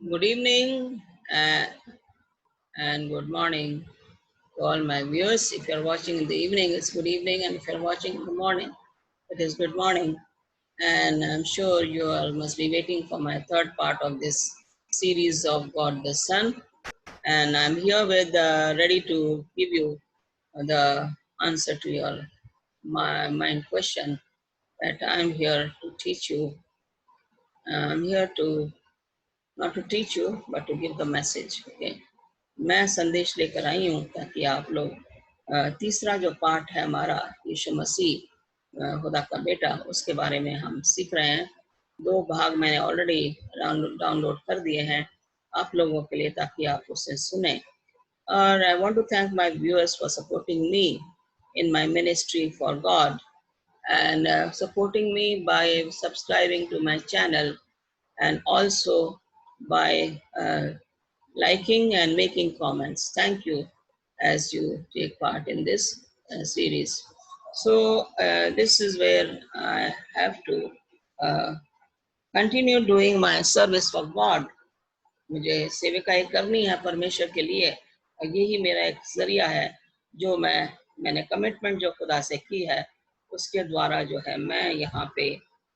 Good evening and good morning to all my viewers. If you're watching in the evening, it's good evening, and if you're watching in the morning, it is good morning. And I'm sure you all must be waiting for my third part of this series of God the Son. And I'm here with ready to give you the answer to your my mind question that I'm here to teach you. I'm here to not to teach you, but to give the message. Okay. मैं संदेश लेकर आई हूँ ताकि आप लोग तीसरा जो part है हमारा यीशु मसीह खुदा का बेटा उसके बारे में हम सीख रहे हैं। 2 भाग मैंने ऑलरेडी डाउनलोड कर दिए हैं आप लोगों के लिए ताकि आप उसे सुने। और I want to thank my viewers for supporting me in my ministry for God and supporting me by subscribing to my channel and also by liking and making comments. Thank you as you take part in this series. So this is where I have to uh, continue doing my service for God. मुझे सेविकाई करनी है परमेश्वर के लिए और यही मेरा एक जरिया है जो मैंने कमिटमेंट जो खुदा से की है उसके द्वारा जो है मैं यहाँ पे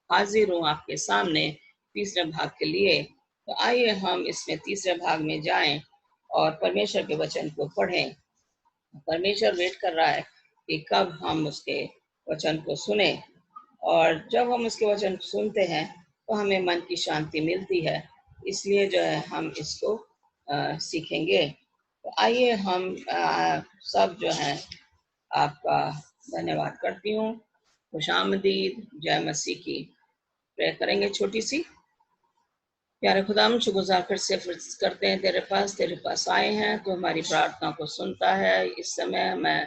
हाजिर हूँ आपके सामने तीसरे भाग के लिए। तो आइए हम इसमें तीसरे भाग में जाएं और परमेश्वर के वचन को पढ़ें। परमेश्वर वेट कर रहा है कि कब हम उसके वचन को सुने और जब हम उसके वचन सुनते हैं तो हमें मन की शांति मिलती है। इसलिए जो है हम इसको सीखेंगे। तो आइए हम सब जो है आपका धन्यवाद करती हूँ। खुशामदीद, जय मसीह की। प्रे करेंगे छोटी सी। प्यारे खुदा हम शुक्रगुजार कर से करते हैं तेरे पास आए हैं तो हमारी प्रार्थना को सुनता है। इस समय मैं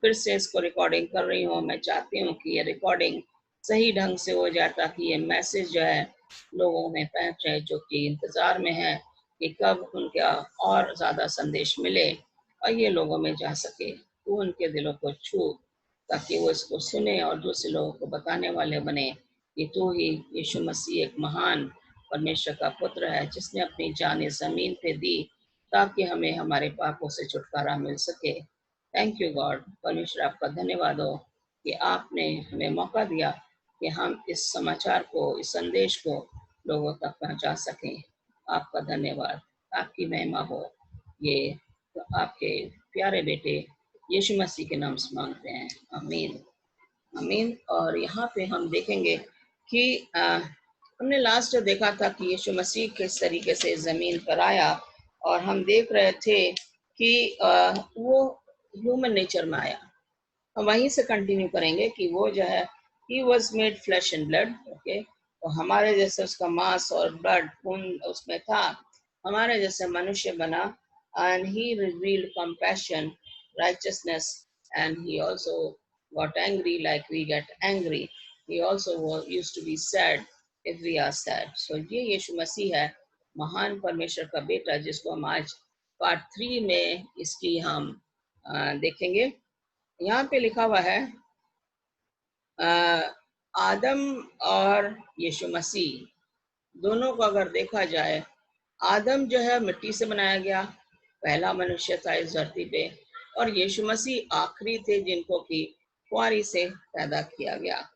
फिर से इसको रिकॉर्डिंग कर रही हूँ। मैं चाहती हूँ कि ये रिकॉर्डिंग सही ढंग से हो जाए ताकि ये मैसेज जो है लोगों में पहुंचे जो कि इंतजार में है कि कब उनका और ज्यादा संदेश मिले और ये लोगों में जा सके। तू उनके दिलों को छू ताकि वो इसको सुने और दूसरे लोगों को बताने वाले बने कि तू ही यीशु मसीह एक महान परमेश्वर का पुत्र है जिसने अपनी जान जमीन पे दी ताकि हमें हमारे पापों से छुटकारा मिल सके। Thank you God. परमेश्वर आपका धन्यवाद हो कि आपने हमें मौका दिया कि हम इस समाचार को इस संदेश को लोगों तक पहुंचा सकें। आपका धन्यवाद, आपकी महिमा हो। ये तो आपके प्यारे बेटे यीशु मसीह के नाम से मांगते हैं, आमीन आमीन। और यहाँ पे हम देखेंगे कि हमने लास्ट देखा था कि यीशु मसीह किस तरीके से जमीन पर आया और हम देख रहे थे कि वो ह्यूमन नेचर में आया। हम वहीं से कंटिन्यू करेंगे कि वो जो है he was made flash and blood. Okay, तो हमारे जैसे उसका मांस और ब्लड खून उसमें था, हमारे जैसे मनुष्य बना and he revealed compassion, righteousness, and he also got angry like we get angry. He also used to be sad if we are sad. So ये यीशु मसीह है, महान परमेश्वर का बेटा, जिसको हम आज पार्ट 3 में इसकी हम देखेंगे। यहाँ पे लिखा हुआ है आदम और यीशु मसीह दोनों को अगर देखा जाए, आदम जो है मिट्टी से बनाया गया, पहला मनुष्य था इस धरती पे, और यीशु मसीह आखिरी थे जिनको कि कुंवारी से पैदा किया गया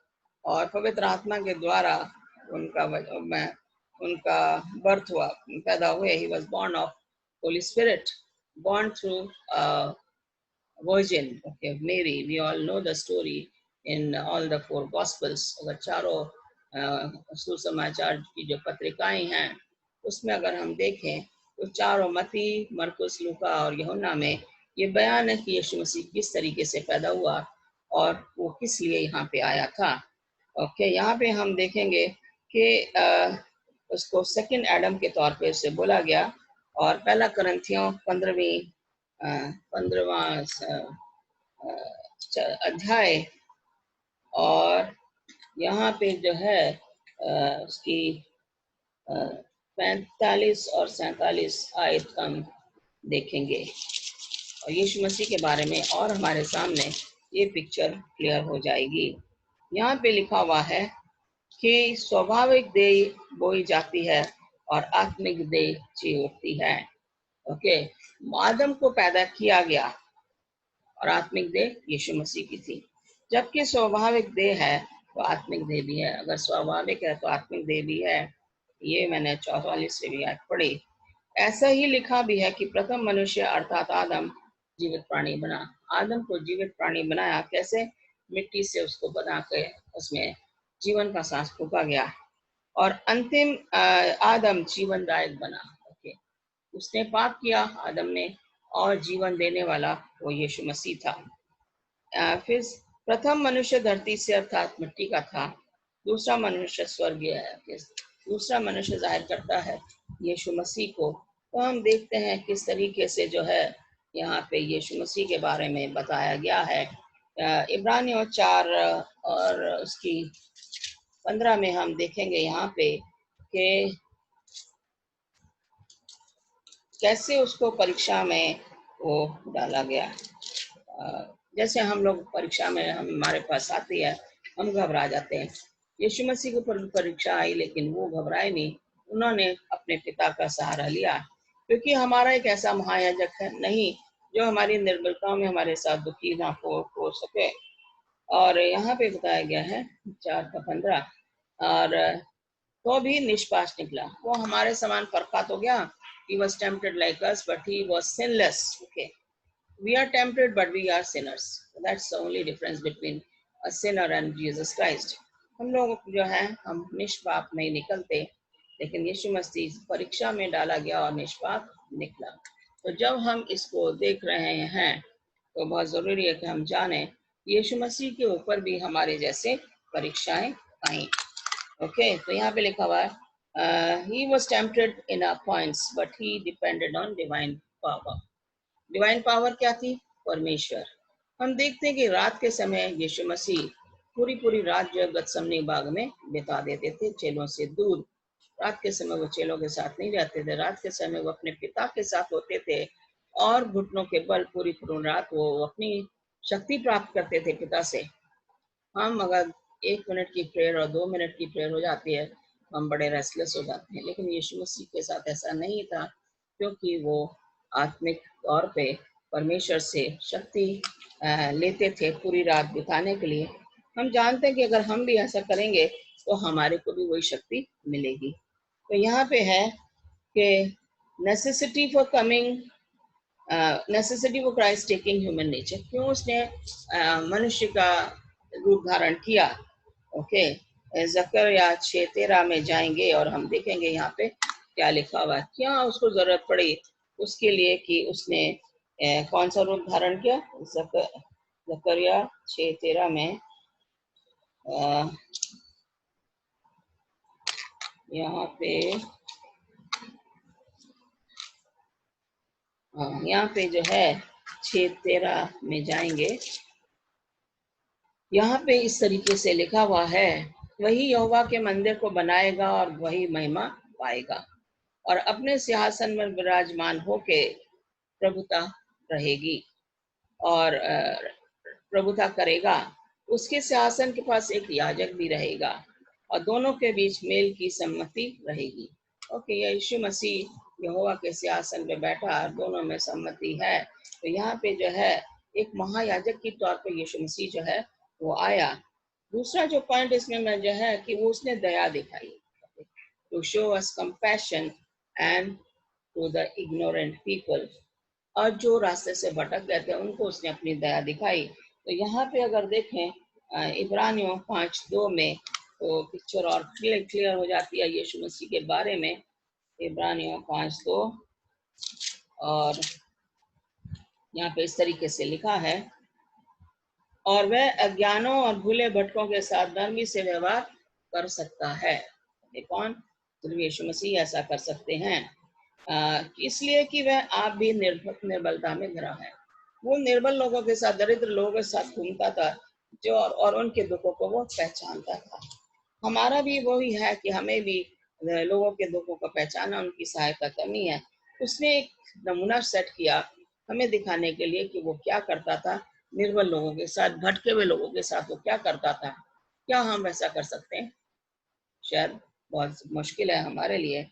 और पवित्र आत्मा के द्वारा उनका बर्थ हुआ, पैदा हुए। He was born of Holy Spirit, born through Virgin, okay, Mary. We all know the story in all the 4 Gospels. अगर चारों सुसमाचार की जो पत्रिकाएं हैं उसमें अगर हम देखें तो चारों, मती, मरकुस, लूका और यूहन्ना में ये बयान है कि यीशु मसीह किस तरीके से पैदा हुआ और वो किस लिए यहाँ पे आया था। ओके, यहाँ पे हम देखेंगे कि उसको सेकंड एडम के तौर पे उसे बोला गया और पहला करंथियों 15वां अध्याय और यहाँ पे जो है उसकी 45 और 47 आयत हम देखेंगे और यीशु मसीह के बारे में और हमारे सामने ये पिक्चर क्लियर हो जाएगी। यहाँ पे लिखा हुआ है कि स्वाभाविक देह बोई जाती है और आत्मिक देह जी उठती है। ओके, आदम को पैदा किया गया और आत्मिक देह यीशु मसीह की थी। जबकि स्वाभाविक देह है तो आत्मिक देह भी है। अगर स्वाभाविक है तो आत्मिक देह भी है। ये मैंने 44वीं आयत पढ़ी। ऐसा ही लिखा भी है कि प्रथम मनुष्य अर्थात आदम जीवित प्राणी बना। आदम को जीवित प्राणी बनाया कैसे? मिट्टी से उसको बना के उसमें जीवन का सांस फूंका गया और अंतिम आदम जीवनदायक बना। ओके, उसने पाप किया आदम ने और जीवन देने वाला वो यीशु मसीह था। फिर प्रथम मनुष्य धरती से अर्थात मिट्टी का था। दूसरा मनुष्य स्वर्गीय है। दूसरा मनुष्य जाहिर करता है यीशु मसीह को। तो हम देखते हैं किस तरीके से जो है यहाँ पे यीशु मसीह के बारे में बताया गया है। इब्रानियों 4 और उसकी 15 में हम देखेंगे यहाँ पे कि कैसे उसको परीक्षा में वो डाला गया। जैसे हम लोग परीक्षा में हमारे पास आती है, हम घबरा जाते हैं। यीशु मसीह के ऊपर परीक्षा आई लेकिन वो घबराए नहीं। उन्होंने अपने पिता का सहारा लिया, क्योंकि हमारा एक ऐसा महायाजक है नहीं जो हमारी निर्बलताओं में हमारे साथ दुखी ना हो सके। और यहाँ पे बताया गया है 4:15, और तो भी निष्पाप निकला। वो हमारे समान परखा तो गया। He was tempted like us, but he was sinless. Okay. We are tempted, but we are sinners. That's the only difference between a sinner and Jesus Christ. हम लोग जो है हम निष्पाप नहीं निकलते, लेकिन यीशु मसीह परीक्षा में डाला गया और निष्पाप निकला। तो जब हम इसको देख रहे हैं तो बहुत जरूरी है कि हम जाने यीशु मसीह के ऊपर भी हमारे जैसे परीक्षाएं आई। ओके, तो यहाँ पे लिखा हुआ है he was tempted in our points, but he depended on divine power. Divine power क्या थी? परमेश्वर। हम देखते हैं कि रात के समय यीशु मसीह पूरी पूरी रात जो गतसमनी बाग में बिता देते थे, चेलों से दूर। रात के समय वो चेलों के साथ नहीं रहते थे। रात के समय वो अपने पिता के साथ होते थे और घुटनों के बल पूरी पूरी रात वो अपनी शक्ति प्राप्त करते थे पिता से। हम अगर 1 मिनट की प्रेयर और 2 मिनट की प्रेयर हो जाती है, हम बड़े रेस्टलेस हो जाते हैं। लेकिन यीशु मसीह के साथ ऐसा नहीं था, क्योंकि वो आत्मिक तौर पे परमेश्वर से शक्ति लेते थे पूरी रात बिताने के लिए। हम जानते हैं कि अगर हम भी ऐसा करेंगे तो हमारे को भी वही शक्ति मिलेगी। तो यहाँ पे है कि necessity for coming, necessity for Christ taking human nature. क्यों उसने मनुष्य का रूप धारण किया? ओके, जकरिया 6:13 में जाएंगे और हम देखेंगे यहाँ पे क्या लिखा हुआ है। क्या उसको जरूरत पड़ी उसके लिए कि उसने कौन सा रूप धारण किया? जकरिया 6:13 में यहाँ पे यहाँ पे जो है 6:13 में जाएंगे। यहाँ पे इस तरीके से लिखा हुआ है, वही यहोवा के मंदिर को बनाएगा और वही महिमा पाएगा और अपने सिंहासन में विराजमान होके प्रभुता रहेगी और प्रभुता करेगा। उसके सिंहासन के पास एक याजक भी रहेगा और दोनों के बीच मेल की सम्मति रहेगी। ओके, यीशु मसीह यहोवा के सिंहासन पे बैठा और दोनों में सम्मति है। तो यहाँ पे जो है एक महायाजक के तौर पे यीशु मसीह जो है वो आया। दूसरा जो पॉइंट इसमें मैं जो है कि वो उसने दया दिखाई, to show us compassion and to the ignorant people. और जो रास्ते से भटक गए थे उनको उसने अपनी दया दिखाई। तो यहाँ पे अगर देखें इब्रानियों 5:2 में, तो पिक्चर और क्लियर हो जाती है यीशु मसीह के बारे में। इब्रानियों 5:2 और यहाँ पे इस तरीके से लिखा है, और वह अज्ञानों और भूले भटकों के साथ नरमी से व्यवहार कर सकता है। ये कौन? सिर्फ यीशु मसीह ऐसा कर सकते हैं, इसलिए कि वह आप भी निर्बलता में घिरा है। वो निर्बल लोगों के साथ, दरिद्र लोगों के साथ घूमता था जो और उनके दुखों को वो पहचानता था। हमारा भी वही है कि हमें भी लोगों के दुखों को पहचाना, उनकी सहायता करनी है। उसने एक नमूना सेट किया हमें दिखाने के लिए कि वो क्या करता था निर्बल लोगों के साथ, भटके हुए लोगों के साथ वो क्या करता था। क्या हम वैसा कर सकते हैं? शायद बहुत मुश्किल है हमारे लिए।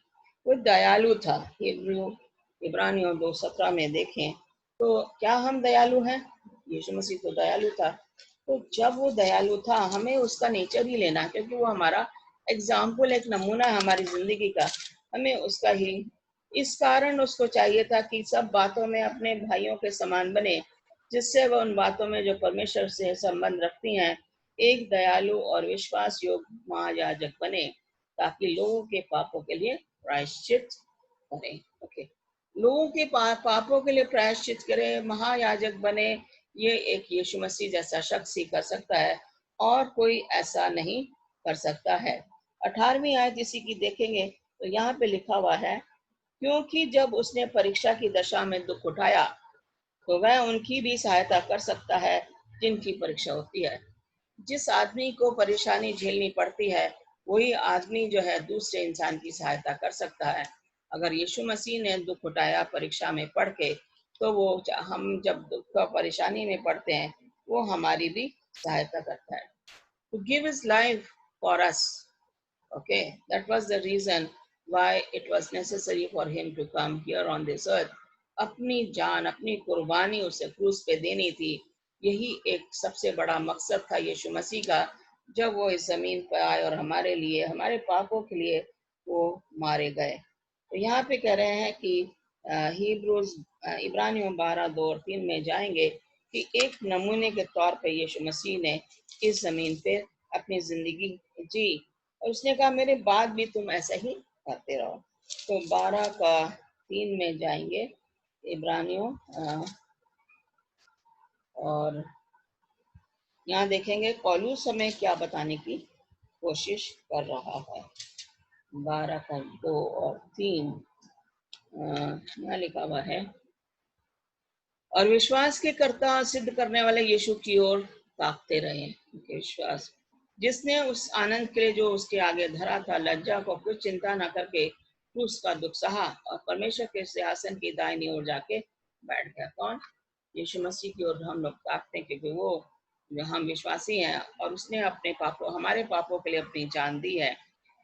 वो दयालु था। इब्रानियों 2:17 में देखें तो क्या हम दयालु हैं? यीशु मसीह तो दयालु था। तो जब वो दयालु था, हमें उसका नेचर ही लेना, क्योंकि वो हमारा एग्जाम्पल, एक नमूना है हमारी जिंदगी का। हमें उसका ही, इस कारण उसको चाहिए था कि सब बातों में अपने भाइयों के समान बने, जिससे वह उन बातों में जो परमेश्वर से संबंध रखती हैं एक दयालु और विश्वास योग्य महायाजक बने, ताकि लोगों के पापों के लिए प्रायश्चित करें। ओके, लोगों के पापों के लिए प्रायश्चित करे, महायाजक बने। ये एक यीशु मसीह जैसा शख्स ही कर सकता है, और कोई ऐसा नहीं कर सकता है। 18वीं आयत इसी की देखेंगे तो यहाँ पे लिखा हुआ है, क्योंकि जब उसने परीक्षा की दशा में दुख उठाया तो वह उनकी भी सहायता कर सकता है जिनकी परीक्षा होती है। जिस आदमी को परेशानी झेलनी पड़ती है, वही आदमी जो है दूसरे इंसान की सहायता कर सकता है। अगर यीशु मसीह ने दुख उठाया परीक्षा में पढ़ के, तो वो हम जब दुख परेशानी में पड़ते हैं, वो हमारी भी सहायता करता है। To give his life for us. Okay, that was the reason why it was necessary for him to come here on this earth. अपनी जान, अपनी कुर्बानी उसे क्रूस पे देनी थी। यही एक सबसे बड़ा मकसद था यीशु मसीह का, जब वो इस जमीन पर आए और हमारे लिए, हमारे पापों के लिए वो मारे गए। तो यहाँ पे कह रहे हैं कि हिब्रूज इब्रानियों 12:2 और 3 में जाएंगे कि एक नमूने के तौर पे यीशु मसीह ने इस जमीन पे अपनी जिंदगी जी, और उसने कहा मेरे बाद भी तुम ऐसा ही करते रहो। तो 12:3 में जाएंगे इब्रानियों, और यहाँ देखेंगे पौलुस हमें क्या बताने की कोशिश कर रहा है। 12:2 और 3 यहाँ लिखा हुआ है, और विश्वास के कर्ता सिद्ध करने वाले यीशु की ओर ताकते रहे। विश्वास, जिसने उस आनंद के लिए जो उसके आगे धरा था, लज्जा को कुछ चिंता न करके क्रूस का दुख सहा और परमेश्वर के सिंहासन की दाहिनी ओर जाके बैठ गया। कौन? यीशु मसीह की ओर हम लोग ताकते हैं, क्योंकि वो जो हम विश्वासी हैं और उसने अपने पापों, हमारे पापों के लिए अपनी जान दी है।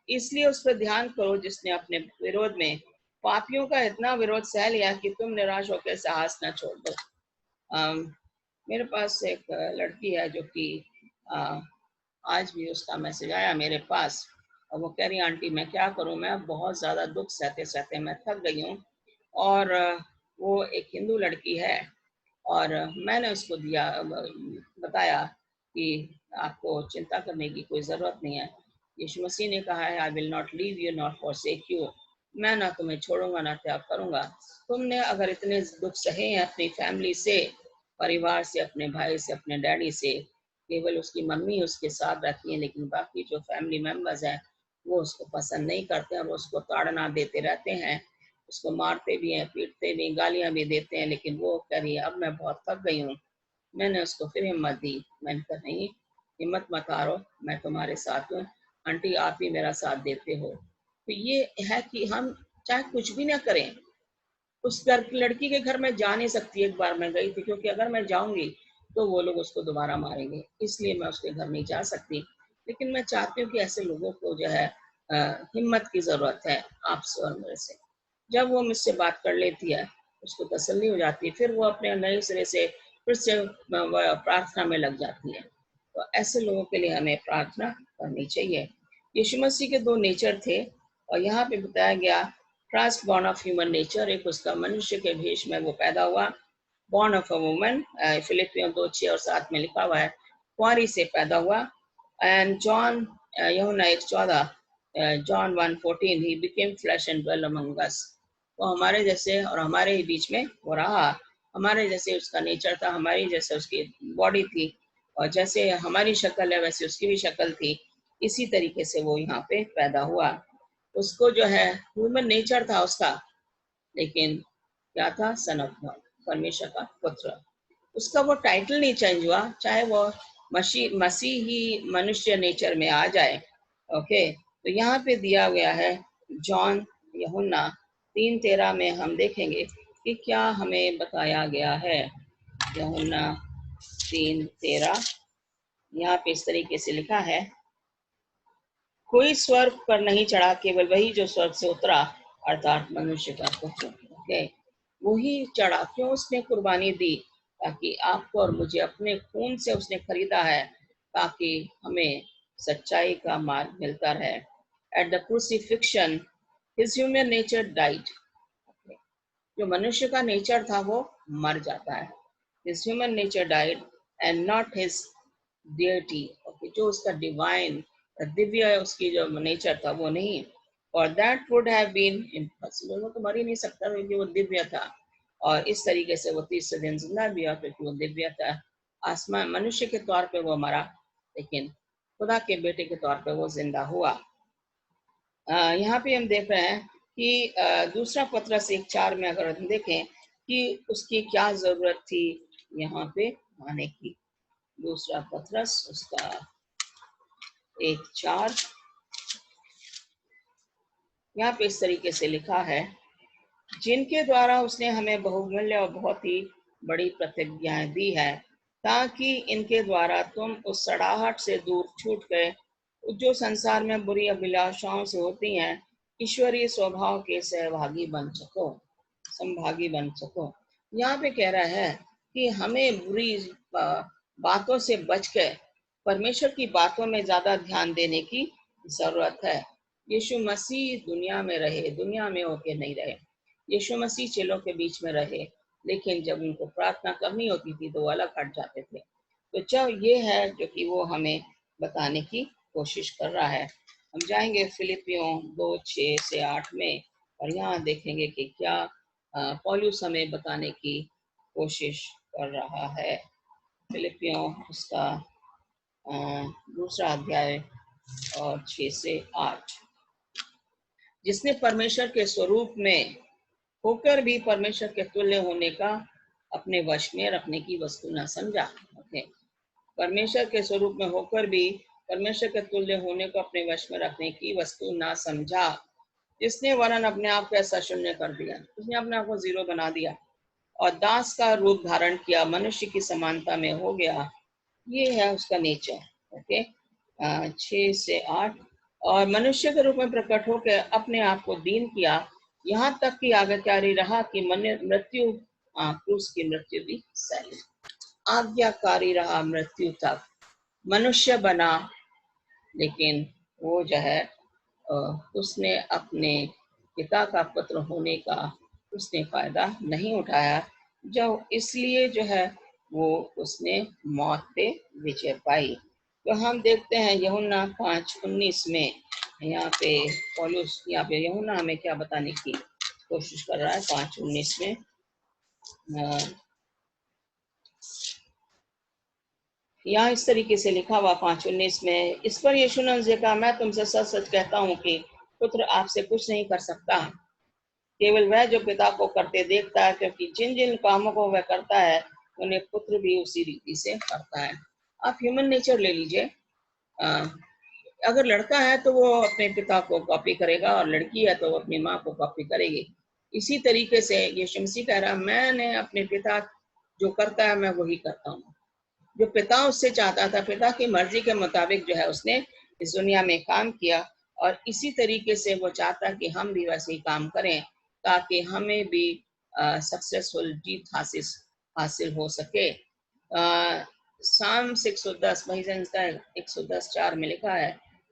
इसलिए उस पर ध्यान करो जिसने अपने विरोध में पापियों का इतना विरोध सह लिया कि तुम निराश होकर साहस न छोड़ दो। मेरे पास एक लड़की है जो कि आज भी उसका मैसेज आया मेरे पास, और वो कह रही आंटी मैं क्या करूं, मैं बहुत ज़्यादा दुख सहते सहते मैं थक गई हूँ। और वो एक हिंदू लड़की है, और मैंने उसको बताया कि आपको चिंता करने की कोई ज़रूरत नहीं है। यीशु मसीह ने कहा है I will not leave you not forsake you, मैं ना तुम्हें छोड़ूंगा ना त्याग करूंगा। तुमने अगर इतने दुख सहे हैं अपनी फैमिली से, परिवार से, अपने भाई से, अपने डैडी से, केवल उसकी मम्मी उसके साथ रहती है, लेकिन बाकी जो फैमिली मेंबर्स हैं वो उसको पसंद नहीं करते हैं और उसको ताड़ना देते रहते हैं, उसको मारते भी हैं, पीटते भी, गालियां भी देते हैं। लेकिन वो कह रही है अब मैं बहुत थक गई हूँ। मैंने उसको फिर हिम्मत दी, मैंने कहा नहीं हिम्मत मत हारो, मैं तुम्हारे साथ हूँ, आंटी आप ही मेरा साथ देते हो। तो ये है कि हम चाहे कुछ भी ना करें, उस घर की लड़की के घर में जा नहीं सकती। एक बार मैं गई थी, क्योंकि अगर मैं जाऊंगी तो वो लोग उसको दोबारा मारेंगे, इसलिए मैं उसके घर नहीं जा सकती। लेकिन मैं चाहती हूँ कि ऐसे लोगों को जो है हिम्मत की जरूरत है, आपसे और मेरे से। जब वो मुझसे बात कर लेती है, उसको तसल्ली हो जाती है, फिर वो अपने नए सिरे से फिर से प्रार्थना में लग जाती है। तो ऐसे लोगों के लिए हमें प्रार्थना करनी चाहिए। यीशु मसीह के 2 नेचर थे, और यहाँ पे बताया गया Christ born of human nature, एक उसका मनुष्य के भेष में वो पैदा हुआ। born of a woman, फिलिपियों 2:6 और 7 में लिखा हुआ है, कुंवारी से पैदा हुआ। एंड जॉन, यूहन्ना 1:14, John 1:14, he became flesh and dwelt among us। वो हमारे जैसे और हमारे ही बीच में वो रहा। हमारे जैसे उसका नेचर था, हमारी जैसे उसकी बॉडी थी, और जैसे हमारी शक्ल है वैसे उसकी भी शक्ल थी। इसी तरीके से वो यहाँ पे पैदा हुआ। उसको जो है ह्यूमन नेचर था उसका, लेकिन क्या था? सन ऑफ गॉड, परमेश्वर का पुत्र। उसका वो टाइटल नहीं चेंज हुआ, चाहे वो मसीह ही मनुष्य नेचर में आ जाए। ओके, तो यहाँ पे दिया गया है जॉन, यूहन्ना 3:13 में हम देखेंगे कि क्या हमें बताया गया है। यूहन्ना 3:13, यहाँ पे इस तरीके से लिखा है, कोई स्वर्ग पर नहीं चढ़ा, केवल वही जो स्वर्ग से उतरा, अर्थात मनुष्य का पुत्र। ओके, वही चढ़ा, क्यों उसने कुर्बानी दी? ताकि आपको और मुझे अपने खून से उसने खरीदा है, ताकि हमें सच्चाई का मार्ग मिलता रहे। At the crucifixion his human nature died. जो मनुष्य का नेचर था वो मर जाता है। His human nature died and not his deity. Okay, जो उसका डिवाइन दिव्य उसकी जो नेचर था वो नहीं। और that would have been impossible, वो तो मर ही नहीं सकता क्योंकि वो दिव्य था। और इस तरीके से वो तीसरे दिन जिंदा भी हुआ क्योंकि वो दिव्य था। आसमान मनुष्य के तौर पे वो मरा, लेकिन खुदा के बेटे के तौर पे वो जिंदा हुआ। यहाँ पे हम देख रहे हैं कि दूसरा पत्रस 1:4 में अगर हम देखें कि उसकी क्या जरूरत थी यहाँ पे आने की। दूसरा पत्रस उसका 1:4, यहाँ पे इस तरीके से लिखा है, जिनके द्वारा उसने हमें बहुमूल्य और बहुत ही बड़ी प्रतिज्ञाएं दी है, ताकि इनके द्वारा तुम उस सड़ाहट से दूर छूट गए जो संसार में बुरी अभिलाषाओं से होती हैं, ईश्वरीय स्वभाव के सहभागी बन सको, संभागी बन सको। यहाँ पे कह रहा है कि हमें बुरी बातों से बच के परमेश्वर की बातों में ज्यादा ध्यान देने की जरूरत है। यीशु मसीह दुनिया में रहे, दुनिया में होके नहीं रहे। यीशु मसीह चेलों के बीच में रहे, लेकिन जब उनको प्रार्थना करनी होती थी तो वो अलग हट जाते थे। तो जब ये है जो कि वो हमें बताने की कोशिश कर रहा है। हम जाएंगे फिलिपियों 2:6-8 में और यहाँ देखेंगे कि क्या पौलुस हमें बताने की कोशिश कर रहा है। फिलिपियों उसका दूसरा अध्याय और 6-8, जिसने परमेश्वर के स्वरूप में होकर भी परमेश्वर के तुल्य होने का अपने वश में रखने की वस्तु न समझा। ओके, परमेश्वर के स्वरूप में होकर भी परमेश्वर के तुल्य होने को अपने वश में रखने की वस्तु ना समझा, जिसने वरन अपने आप को ऐसा शून्य कर दिया, उसने अपने आप को जीरो बना दिया और दास का रूप धारण किया, मनुष्य की समानता में हो गया। ये है उसका नेचर। ओके, 6-8, और मनुष्य के रूप में प्रकट होकर अपने आप को दीन किया, यहाँ तक कि आज्ञाकारी रहा कि मृत्यु, क्रूस की मृत्यु भी सही, आज्ञाकारी रहा मृत्यु तक, मनुष्य बना, लेकिन वो जो है उसने अपने पिता का पुत्र होने का उसने फायदा नहीं उठाया, जो इसलिए जो है वो उसने मौत पे विजय पाई। तो हम देखते हैं यूहन्ना 5:19 में, यहाँ पे पौलुस, यहाँ पे यूहन्ना हमें क्या बताने की कोशिश कर रहा है। 5:19 में यहाँ इस तरीके से लिखा हुआ 5:19 में, इस पर यीशु ने उनसे कहा, मैं तुमसे सच सच कहता हूँ कि पुत्र आपसे कुछ नहीं कर सकता, केवल वह जो पिता को करते देखता है, क्योंकि जिन जिन कामों को वह करता है उन्हें पुत्र भी उसी रीति से करता है। आप ह्यूमन नेचर ले लीजिए, अगर लड़का है तो वो अपने पिता को कॉपी करेगा और लड़की है तो वो अपनी माँ को कॉपी करेगी। इसी तरीके से यीशु मसीह कह रहा है, मैंने अपने पिता जो करता है मैं वही करता हूँ। जो पिता उससे चाहता था, पिता की मर्जी के मुताबिक जो है उसने इस दुनिया में काम किया, और इसी तरीके से वो चाहता कि हम भी वैसे ही काम करें, ताकि हमें भी सक्सेसफुल जीत हासिल हो सके। साम 610 भजन 110:4 में लिखा है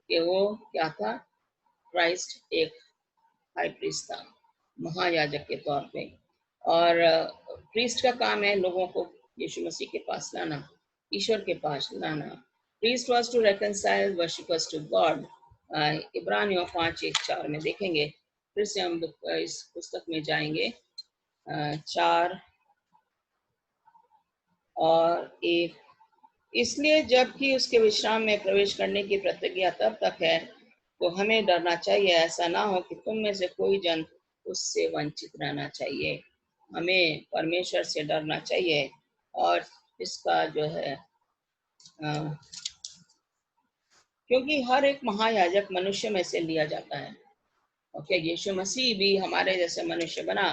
कि वो क्या था, क्राइस्ट एक हाई प्रीस्ट था, महायाजक के तौर पे, और प्रीस्ट का काम है लोगों को यीशु मसीह के पास लाना, ईश्वर के पास लाना। Priest was to reconcile worshippers to God. इब्रानियों 5:1-4 में देखेंगे। फिर से हम इस पुस्तक में जाएंगे, 4 और 1, इसलिए जबकि उसके विश्राम में प्रवेश करने की प्रतिज्ञा तब तक है, तो हमें डरना चाहिए, ऐसा ना हो कि तुम में से कोई जन उससे वंचित रहना चाहिए। हमें परमेश्वर से डरना चाहिए, और इसका जो है क्योंकि हर एक महायाजक मनुष्य में से लिया जाता है। ओके, यीशु मसीह भी हमारे जैसे मनुष्य बना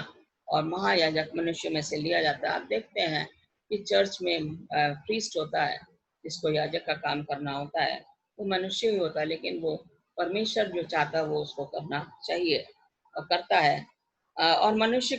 और महायाजक मनुष्य में से लिया जाता है। आप देखते हैं कि चर्च में प्रीस्ट होता है, जिसको याजक का काम करना होता है, वो मनुष्य ही होता है, लेकिन वो परमेश्वर जो चाहता है वो उसको करना चाहिए। करता है और मनुष्य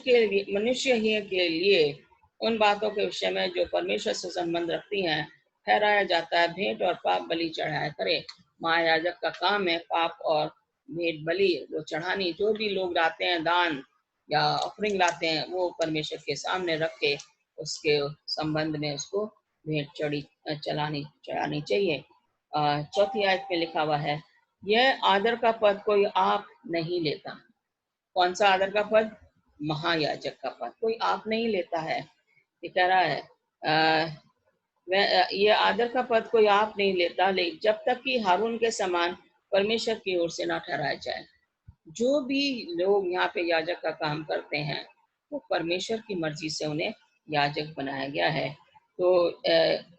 ही के लिए उन बातों के विषय में जो परमेश्वर से संबंध रखती हैं ठहराया जाता है। भेंट और पाप बलि चढ़ाया करे। महायाजक का काम है पाप और भेंट बलि वो चढ़ानी। जो भी लोग लाते हैं दान या ऑफरिंग लाते हैं वो परमेश्वर के सामने रख के उसके संबंध में उसको भेंट चढ़ानी चाहिए। चौथी आयत में लिखा हुआ है, यह आदर का पद कोई आप नहीं लेता। कौन सा आदर का पद? महायाजक का पद कोई आप नहीं लेता है। ये कह रहा है ये आदर का पद कोई आप नहीं लेता, लेकिन जब तक कि हारून के समान परमेश्वर की ओर से ना ठहराया जाए। जो भी लोग यहाँ पे याजक का काम करते हैं वो परमेश्वर की मर्जी से उन्हें याजक बनाया गया है। तो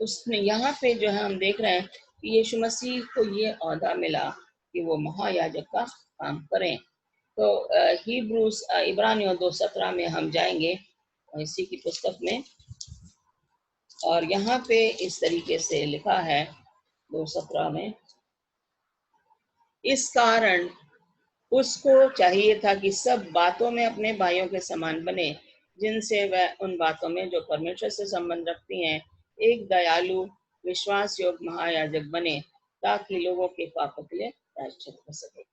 उसमें यहाँ पे जो है हम देख रहे हैं कि यीशु मसीह को ये औहदा मिला कि वो महायाजक का काम करें। तो हिब्रूस इब्रानियों 2:17 में हम जाएंगे इसी की पुस्तक में, और यहाँ पे इस तरीके से लिखा है 2:17 में, इस कारण उसको चाहिए था कि सब बातों में अपने भाइयों के समान बने, जिनसे वह उन बातों में जो परमेश्वर से संबंध रखती हैं एक दयालु विश्वास योग्य महायाजक बने, ताकि लोगों के पापों के लिए प्रायश्चित हो सके।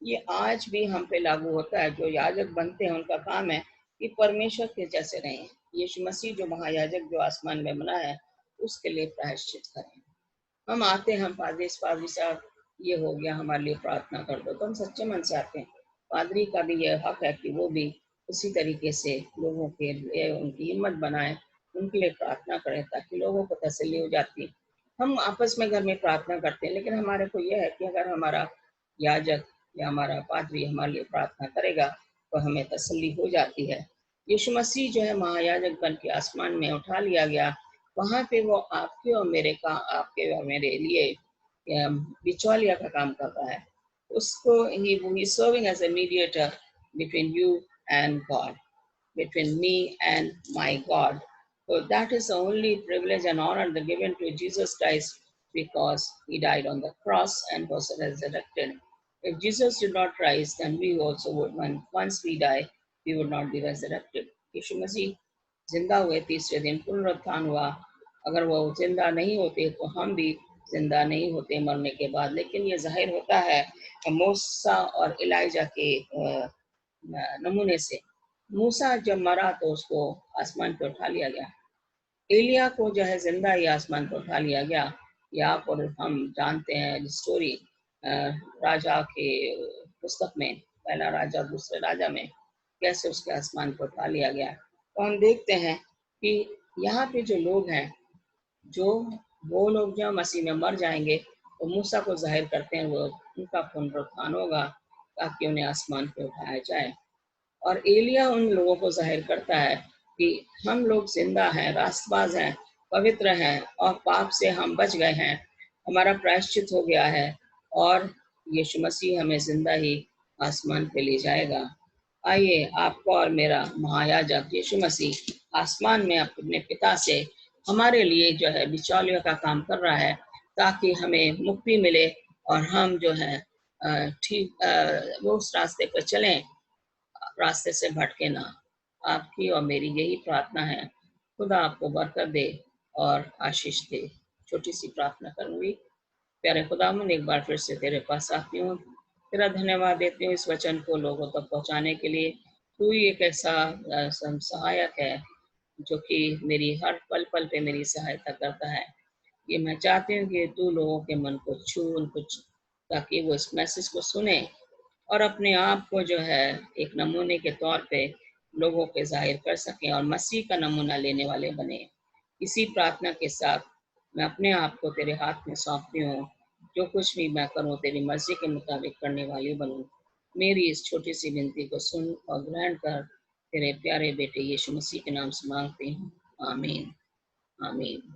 ये आज भी हम पे लागू होता है। जो याजक बनते हैं उनका काम है कि परमेश्वर के जैसे रहें। यीशु मसीह जो महायाजक जो आसमान में बना है उसके लिए प्रायश्चित करें। हम आते हैं, हम पादरी साहब ये हो गया हमारे लिए प्रार्थना कर दो, तो हम सच्चे मन से आते हैं। पादरी का भी ये हक है कि वो भी उसी तरीके से लोगों के लिए उनकी हिम्मत बनाए, उनके लिए प्रार्थना करें ताकि लोगों को तसल्ली हो जाती है। हम आपस में घर में प्रार्थना करते हैं, लेकिन हमारे को यह है कि अगर हमारा याजक या हमारा पादरी हमारे लिए प्रार्थना करेगा तो हमें तसल्ली हो जाती है। यीशु मसीह जो है महायाजक बन के आसमान में उठा लिया गया, वहां पे वो आपके और मेरे लिए बिचौलिया का काम कर रहा है। उसको he serving as a mediator between you and God, between me and my God. So that is the only privilege and honor that given to Jesus Christ because he died on the cross and was resurrected. If Jesus did not rise, then we also would. Once we die, we would not be resurrected. यीशु मसीह जिंदा हुए, तीसरे दिन पुनरुत्थान हुआ। अगर वो जिंदा नहीं होते तो हम भी जिंदा नहीं होते मरने के बाद। लेकिन ये जाहिर होता है मूसा और इलाइजा के नमूने से। मूसा जब मरा तो उसको आसमान पे उठा लिया गया। एलिया को जो है जिंदा ही आसमान पे उठा लिया गया। यहाँ पर हम जानते हैं स्टोरी राजा के पुस्तक में, पहला राजा दूसरे राजा में, कैसे उसके आसमान पर उठा लिया गया। तो हम देखते हैं कि यहाँ पे जो लोग हैं, वो लोग जो मसीह में मर जाएंगे तो मूसा को जाहिर करते हैं, वो उनका पुनरुत्थान होगा ताकि उन्हें आसमान पे उठाया जाए। और एलिया उन लोगों को जाहिर करता है कि हम लोग जिंदा हैं, रास्तबाज हैं, पवित्र हैं और पाप से हम बच गए हैं, हमारा प्रायश्चित हो गया है और यीशु मसीह हमें जिंदा ही आसमान पे ले जाएगा। आइए आपका और मेरा महायाजक यीशु मसीह आसमान में अपने पिता से हमारे लिए जो है बिचौलियों का काम कर रहा है ताकि हमें मुक्ति मिले और हम जो है ठीक वो उस रास्ते पर चलें, रास्ते से भटके ना। आपकी और मेरी यही प्रार्थना है। खुदा आपको बरकत दे और आशीष दे। छोटी सी प्रार्थना करूंगी। प्यारे खुदावन, एक बार फिर से तेरे पास आती हूँ, तेरा धन्यवाद देती हूँ इस वचन को लोगों तक पहुँचाने के लिए। तू ही एक ऐसा सहायक है जो कि मेरी हर पल पल पे मेरी सहायता करता है। ये मैं चाहती हूँ कि तू लोगों के मन को छू, उनको ताकि वो इस मैसेज को सुने और अपने आप को जो है एक नमूने के तौर पे लोगों पे जाहिर कर सकें और मसीह का नमूना लेने वाले बने। इसी प्रार्थना के साथ मैं अपने आप को तेरे हाथ में सौंपती हूँ। जो कुछ भी मैं करूँ तेरी मर्जी के मुताबिक करने वाली बनूँ। मेरी इस छोटी सी विनती को सुन और ग्रहण कर। तेरे प्यारे बेटे यीशु मसीह के नाम से मांगती हूँ, आमीन, आमीन।